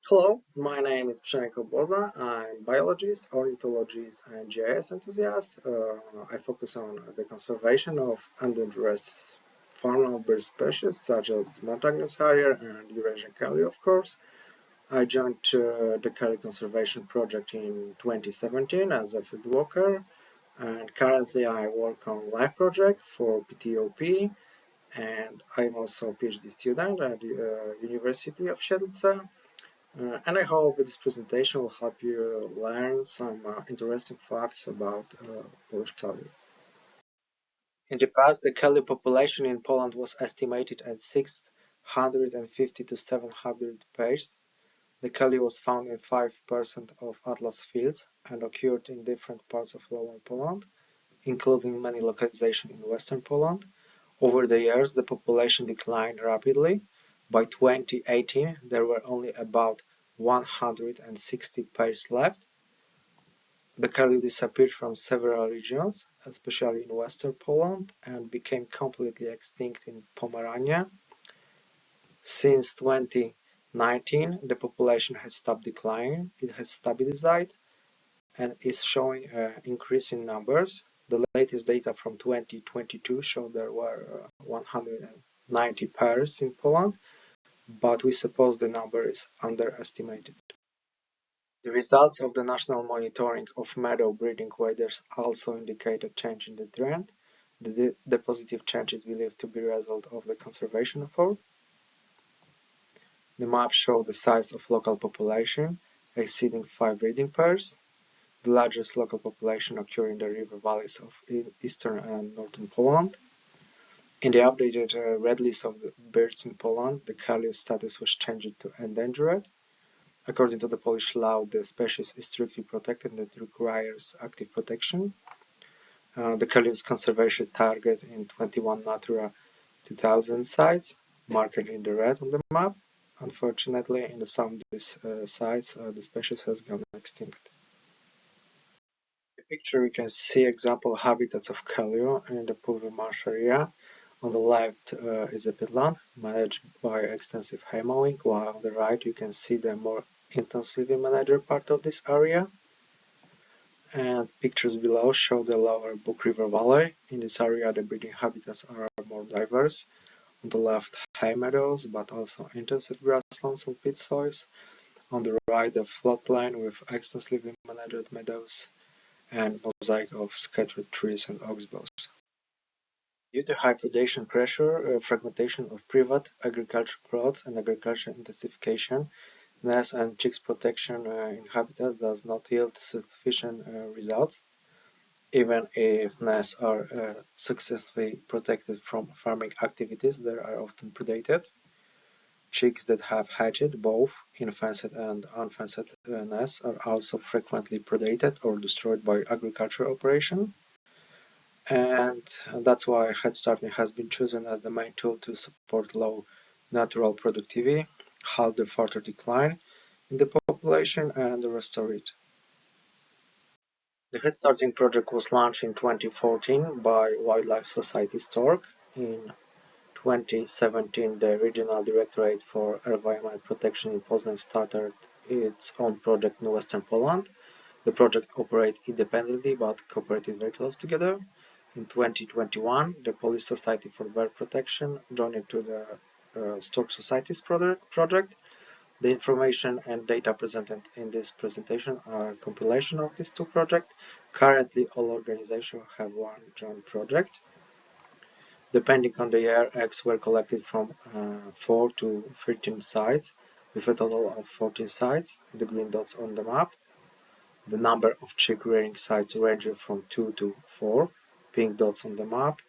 Hello, my name is Przemek Obłoza. I'm biologist, ornithologist, and GIS enthusiast. I focus on the conservation of endangered faunal bird species such as Montagnous harrier and Eurasian curlew, of course. I joined the Curlew Conservation Project in 2017 as a field worker, and currently I work on live project for PTOP, and I'm also a PhD student at the University of Siedlce. And I hope this presentation will help you learn some interesting facts about Polish curlew. In the past, the curlew population in Poland was estimated at 650 to 700 pairs. The curlew was found in 5% of atlas fields and occurred in different parts of Lower Poland, including many localizations in Western Poland. Over the years, the population declined rapidly. By 2018, there were only about 160 pairs left. The curlew disappeared from several regions, especially in western Poland, and became completely extinct in Pomerania. Since 2019, the population has stopped declining, it has stabilized, and is showing an increase in numbers. The latest data from 2022 show there were 190 pairs in Poland, but we suppose the number is underestimated. The results of the national monitoring of meadow breeding waders also indicate a change in the trend. The positive change is believed to be a result of the conservation effort. The map shows the size of local population exceeding 5 breeding pairs. The largest local population occur in the river valleys of eastern and northern Poland. In the updated red list of the birds in Poland, the curlew status was changed to endangered. According to the Polish law, the species is strictly protected and it requires active protection. The curlew's conservation target in 21 Natura 2000 sites, marked in the red on the map. Unfortunately, in some of these sites, the species has gone extinct. In the picture, you can see example habitats of curlew in the Pulwy marsh area. On the left is a peatland managed by extensive hay mowing, while on the right you can see the more intensively managed part of this area. And pictures below show the lower Buk River Valley. In this area the breeding habitats are more diverse. On the left hay meadows, but also intensive grasslands and peat soils. On the right the floodplain with extensively managed meadows and mosaic of scattered trees and oxbows. Due to high predation pressure, fragmentation of private agriculture plots and agriculture intensification, nest and chicks protection in habitats does not yield sufficient results. Even if nests are successfully protected from farming activities, they are often predated. Chicks that have hatched, both in fenced and unfenced nests, are also frequently predated or destroyed by agricultural operation. And that's why Headstarting has been chosen as the main tool to support low natural productivity, halt the further decline in the population, and restore it. The Headstarting project was launched in 2014 by Wildlife Society Stork. In 2017, the Regional Directorate for Environment Protection in Poznań started its own project in Western Poland. The project operated independently but cooperated very close together. In 2021, the Polish Society for Bird Protection joined to the Stork Society's project. The information and data presented in this presentation are a compilation of these two projects. Currently, all organizations have one joint project. Depending on the year, eggs were collected from 4 to 13 sites, with a total of 14 sites, the green dots on the map. The number of chick rearing sites ranged from 2 to 4, pink dots on the map,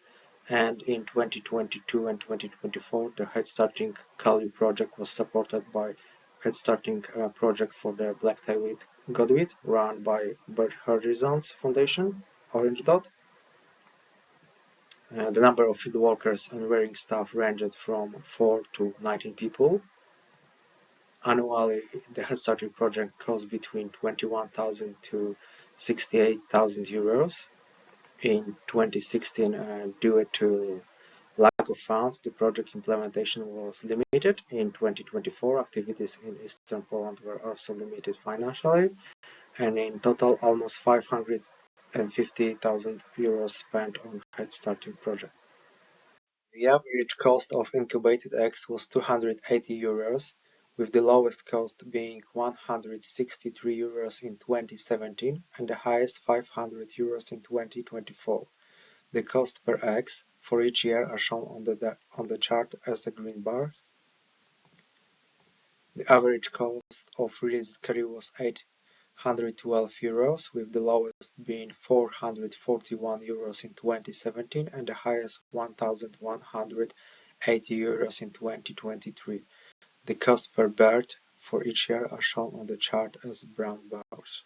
and in 2022 and 2024 the Headstarting Curlew project was supported by Headstarting project for the black-tailed godwit run by Bird Horizons Foundation, orange dot. The number of field workers and rearing staff ranged from 4 to 19 people. Annually, the Headstarting project costs between 21,000 to 68,000 euros. In 2016, due to Lack of funds, the project implementation was limited. In 2024, activities in Eastern Poland were also limited financially, and in total almost 550,000 euros spent on Headstarting project. The average cost of incubated eggs was 280 euros, with the lowest cost being 163 euros in 2017 and the highest 500 euros in 2024. The cost per eggs for each year are shown on the chart as the green bars. The average cost of released curlew was 812 euros, with the lowest being 441 euros in 2017 and the highest 1,180 euros in 2023. The cost per bird for each year are shown on the chart as brown bars.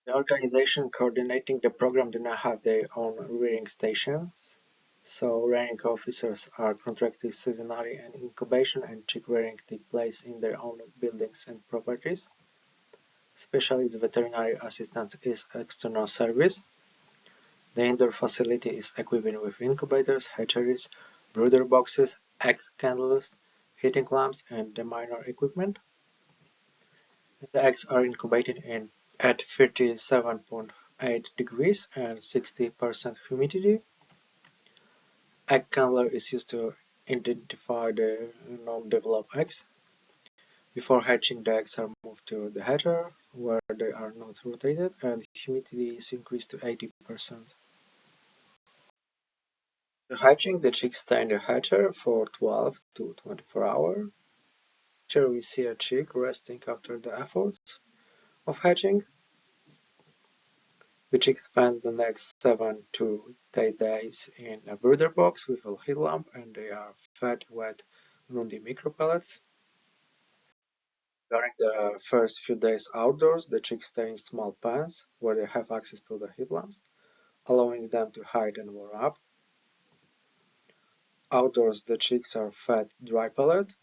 The organization coordinating the program do not have their own rearing stations, so rearing officers are contracted seasonally, and incubation and chick rearing take place in their own buildings and properties. Specialist veterinary assistant is external service. The indoor facility is equipped with incubators, hatcheries, brooder boxes, egg candles, heating lamps, and the minor equipment. The eggs are incubated at 37.8 degrees and 60% humidity. Egg candler is used to identify the non-developed eggs. Before hatching, the eggs are moved to the hatcher, where they are not rotated, and humidity is increased to 80%. After hatching, the chicks stay in the hatcher for 12 to 24 hours. Here we see a chick resting after the efforts of hatching. The chick spends the next 7 to 8 days in a brooder box with a heat lamp, and they are fed wet Nundi micropellets. During the first few days outdoors, the chicks stay in small pens where they have access to the heat lamps, allowing them to hide and warm up. Outdoors, the chicks are fed dry pellet,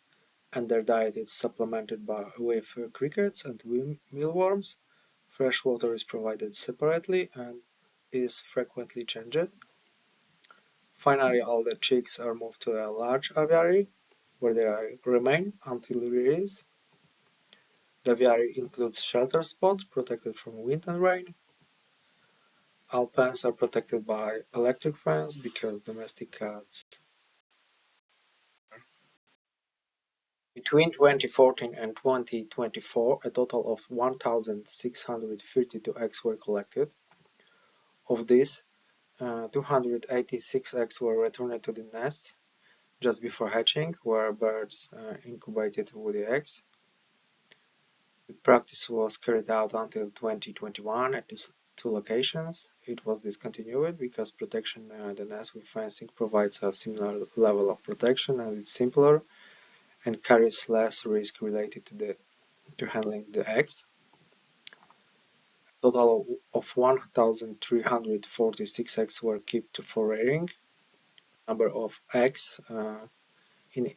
and their diet is supplemented with crickets and mealworms. Fresh water is provided separately and is frequently changed. Finally, all the chicks are moved to a large aviary, where they remain until release. The aviary includes shelter spots protected from wind and rain. All pens are protected by electric fence because domestic cats. Between 2014 and 2024, a total of 1,632 eggs were collected. Of these, 286 eggs were returned to the nests just before hatching, where birds incubated with the eggs. The practice was carried out until 2021 at two locations. It was discontinued because protection the nest with fencing provides a similar level of protection, and it's simpler and carries less risk related to handling the eggs. A total of 1,346 eggs were kept for rearing. Number of eggs in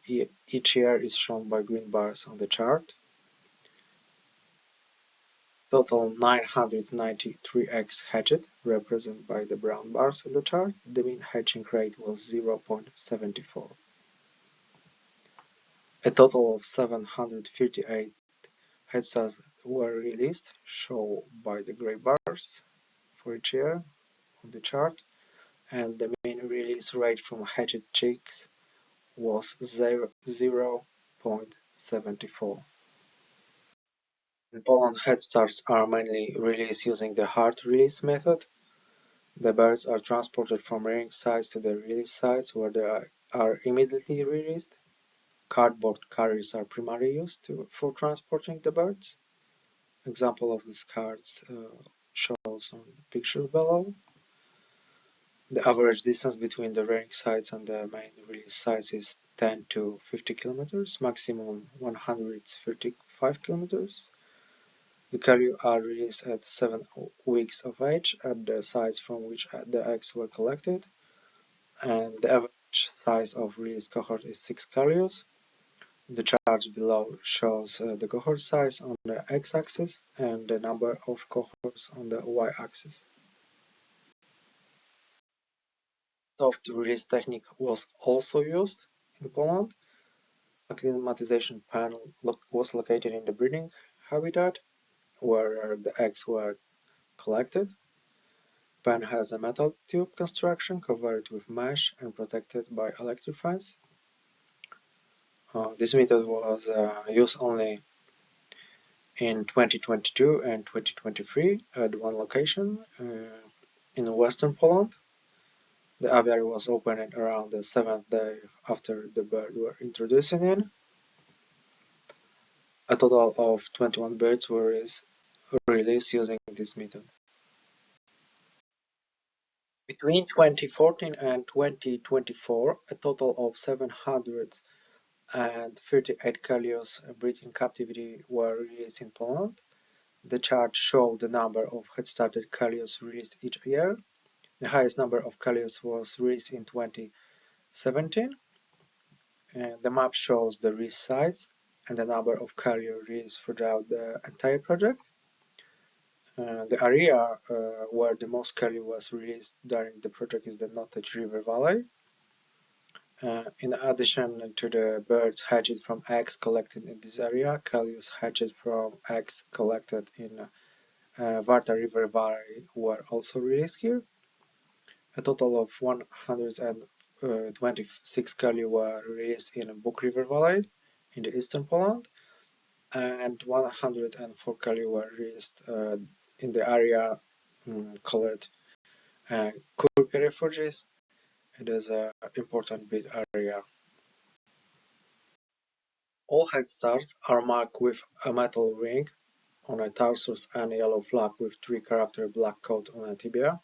each year is shown by green bars on the chart. Total 993 eggs hatched, represented by the brown bars on the chart. The mean hatching rate was 0.74. A total of 758 headstarts were released, shown by the gray bars for each year on the chart, and the mean release rate from hatched chicks was 0.74. In Poland, headstarts are mainly released using the hard release method. The birds are transported from rearing sites to the release sites, where they are immediately released. Cardboard carriers are primarily used for transporting the birds. Example of these cards shows on the picture below. The average distance between the rearing sites and the main release sites is 10 to 50 kilometers, maximum 135 kilometers. The curlew are released at 7 weeks of age at the sites from which the eggs were collected, and the average size of released cohort is 6 curlews. The chart below shows the cohort size on the x-axis and the number of cohorts on the y-axis. soft release technique was also used in Poland. A climatization panel was located in the breeding habitat where the eggs were collected. Pen has a metal tube construction covered with mesh and protected by electric fence. This method was used only in 2022 and 2023 at one location in western Poland. The aviary was opened around the 7th day after the birds were introduced in. A total of 21 birds were released using this method. Between 2014 and 2024, a total of 738 curlews bred in captivity were released in Poland. The chart shows the number of head-started curlews released each year. The highest number of curlews was released in 2017. And the map shows the release sites and the number of curlews released throughout the entire project. The area where the most curlew was released during the project is the Nottage River Valley. In addition to the birds hatched from eggs collected in this area, curlews hatched from eggs collected in Warta River Valley were also released here. A total of 126 curlew were released in Buk River Valley in the eastern Poland, and 104 curlew were released in the area called Kurpie Refuges. It is an important big area. All headstarts are marked with a metal ring on a tarsus and a yellow flag with 3-character black code on a tibia.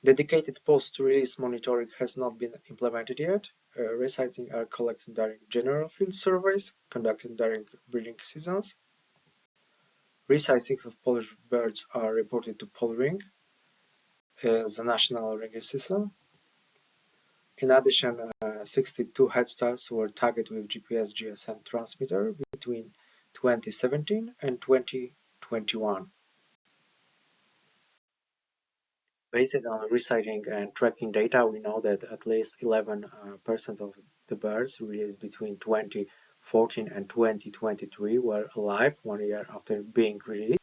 Dedicated post-release monitoring has not been implemented yet. Resighting are collected during general field surveys conducted during breeding seasons. Resizings of Polish birds are reported to Polring, the national ringing system. In addition, 62 headstarts were tagged with GPS GSM transmitter between 2017 and 2021. Based on resighting and tracking data, we know that at least 11% of the birds released between 2014 and 2023 were alive 1 year after being released.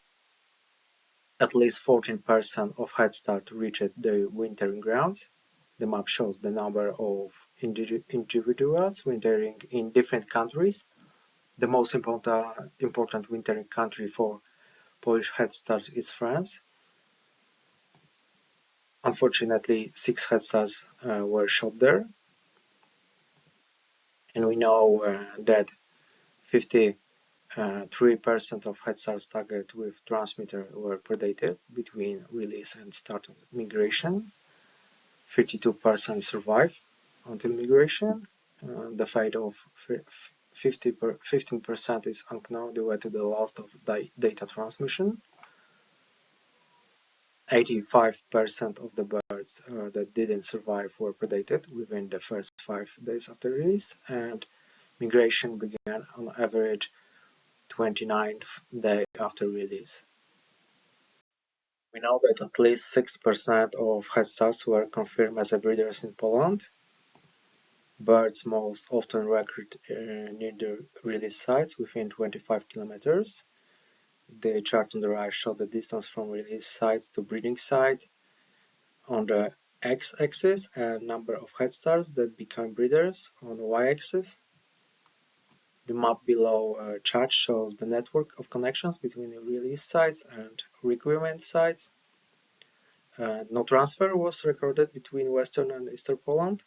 At least 14% of headstart reached the wintering grounds. The map shows the number of individuals wintering in different countries. The most important wintering country for Polish headstarts is France. Unfortunately, 6 headstarts were shot there. And we know that 53% of headstarts tagged with transmitter were predated between release and start of migration. 52% survived until migration. The fate of 15% is unknown due to the loss of data transmission. 85% of the birds that didn't survive were predated within the first 5 days after release, and migration began on average 29th day after release. We know that at least 6% of headstarts were confirmed as breeders in Poland. Birds most often recruit near the release sites within 25 kilometers. The chart on the right shows the distance from release sites to breeding site. On the x-axis, a number of headstarts that become breeders on the y-axis. The map below chart shows the network of connections between the release sites and recruitment sites. No transfer was recorded between western and eastern Poland.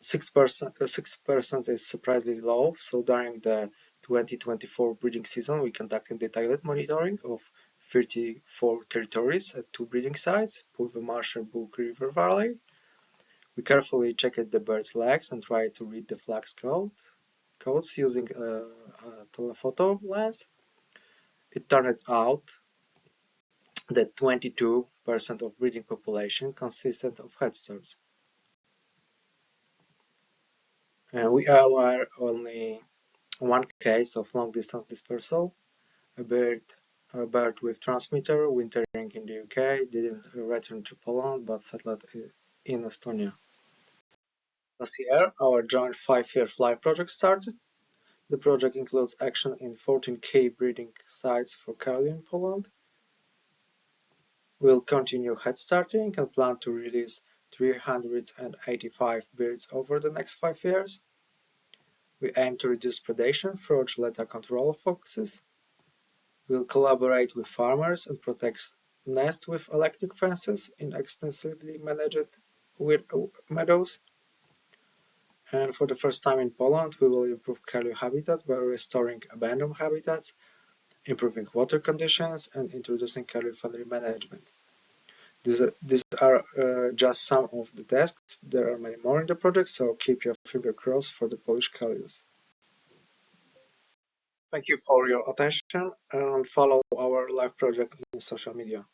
6% is surprisingly low, so during the 2024 breeding season we conducted detailed monitoring of 34 territories at 2 breeding sites, Pulvermarsh and Buk River Valley. We carefully checked the birds' legs and tried to read the flags codes using a telephoto lens. It turned out that 22% of breeding population consisted of headstarts. We are aware only one case of long-distance dispersal. A bird a bird with transmitter wintering in the UK, didn't return to Poland but settled in Estonia. Last year, our joint 5-year flight project started. The project includes action in 14 key breeding sites for curlew in Poland. We'll continue headstarting and plan to release 385 birds over the next 5 years. We aim to reduce predation through gelato control focuses. We'll collaborate with farmers and protect nests with electric fences in extensively managed meadows. And for the first time in Poland, we will improve curlew habitat by restoring abandoned habitats, improving water conditions, and introducing curlew-friendly management. These are just some of the tasks. There are many more in the project, so keep your finger crossed for the Polish curlews. Thank you for your attention and follow our live project in social media.